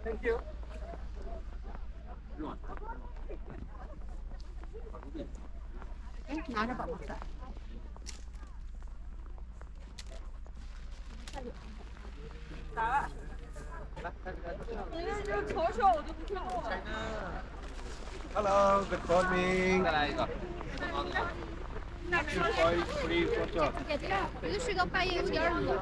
Thank you.拿着宝宝伞。咋了？你这嘲笑我都不跳了。Hello, good morning. 再来一个。一个睡到半夜有点冷。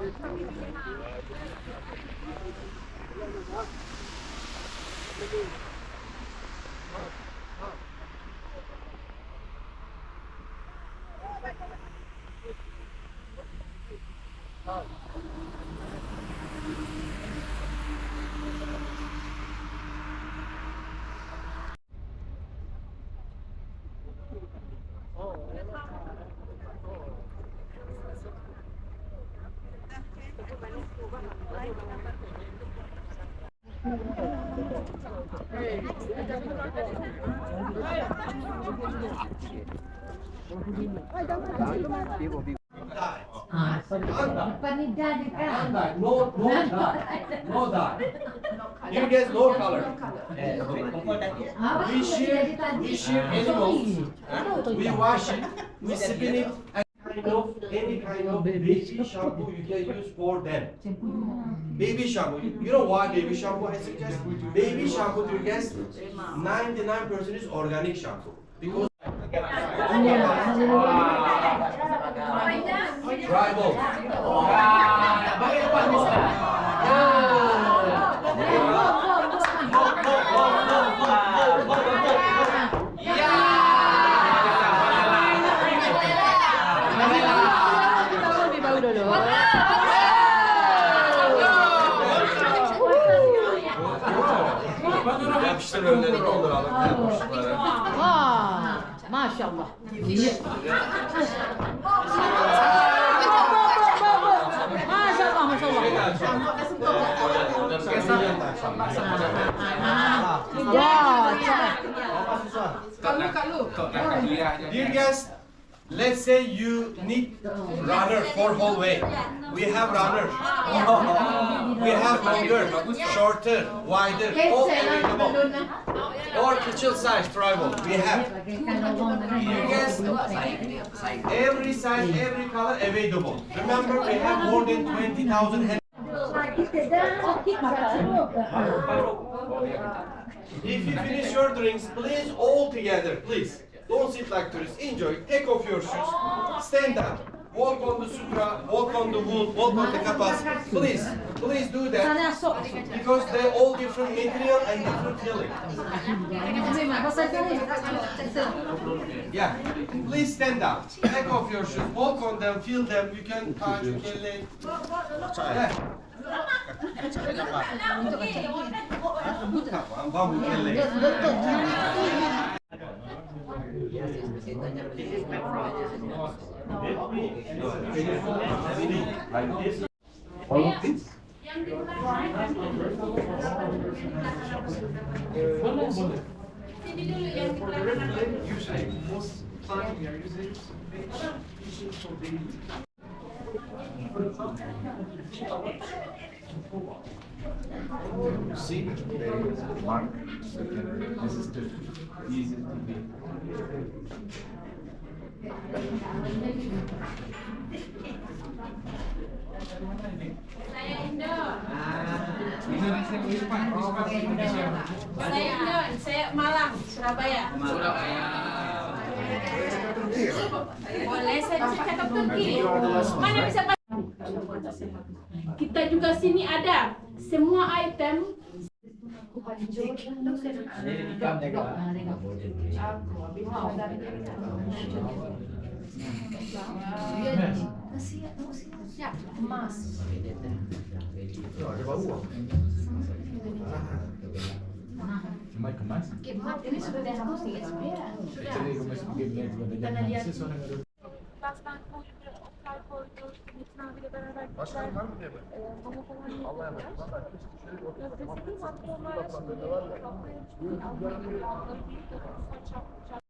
No dye. You guys no color. We shear animals. We wash it. We spin it. Any kind of baby shampoo you can use for them. Baby shampoo. You know why baby shampoo I suggest? Baby shampoo to guys 99% is organic shampoo. Because tribal. Yapıştır önlerine dolduralım. Vay, maşallah. Maşallah, maşallah. Dear guests, let's say you need runner for whole way. We have runner. We have longer, shorter, wider, all available. Or kitchen size tribal. We have. Dear guests, every size, every color available. Remember, we have more than 20,000 hands. If you finish your drinks, please all together, please. Don't sit like tourists. Enjoy. Take off your shoes. Stand up. Walk on the sutra. Walk on the wood. Walk on the kapas. Please, please do that. Because they're all different material and different feeling. Yeah. Please stand up. Take off your shoes. Walk on them. Feel them. You can touch. You can lay. Yeah. Bambu kelle. All of this? See, there is a mark. This is the easy to be. Saya Indon, saya Malang, Surabaya. Boleh saya bisa cakap Turki? Mana bisa kita juga sini ada semua item. Ya, mas. Ini sudah diagnosis, ya. Sudah. Karena lihat Birazdan koydu, oktay koydu, Metin beraber Başkanım var mı diye mi? Mama falan Allah'a emanet. yapıyorlar. Valla keşke şöyle bir Ya otursak. desene bak onlarla şimdi kafaya çıkıyor. Allah'ım büyük de saç yapacak.